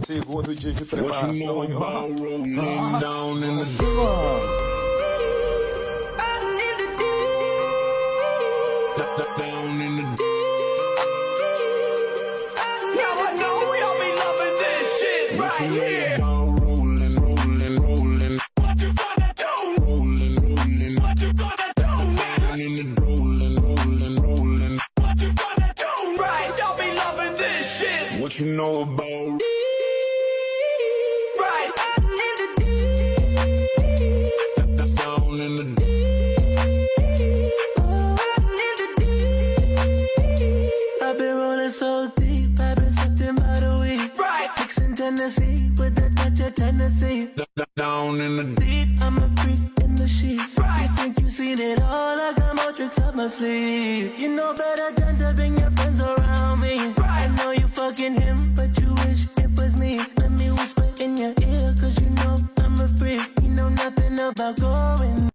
Segundo dia de preparação. What you know about Right. down in the I've been rolling so deep, I've been sipping by the week. Right. Mixing Tennessee with a touch of Tennessee. down in the Deep, I'm a freak in the sheets. Right. You think you seen it all? I got more tricks up my sleeve. You know better than to bring your friends around me. Right. I know you fucking him, but you wish it was me. Let me whisper in your ear, cause you know I'm a freak. You know nothing about going.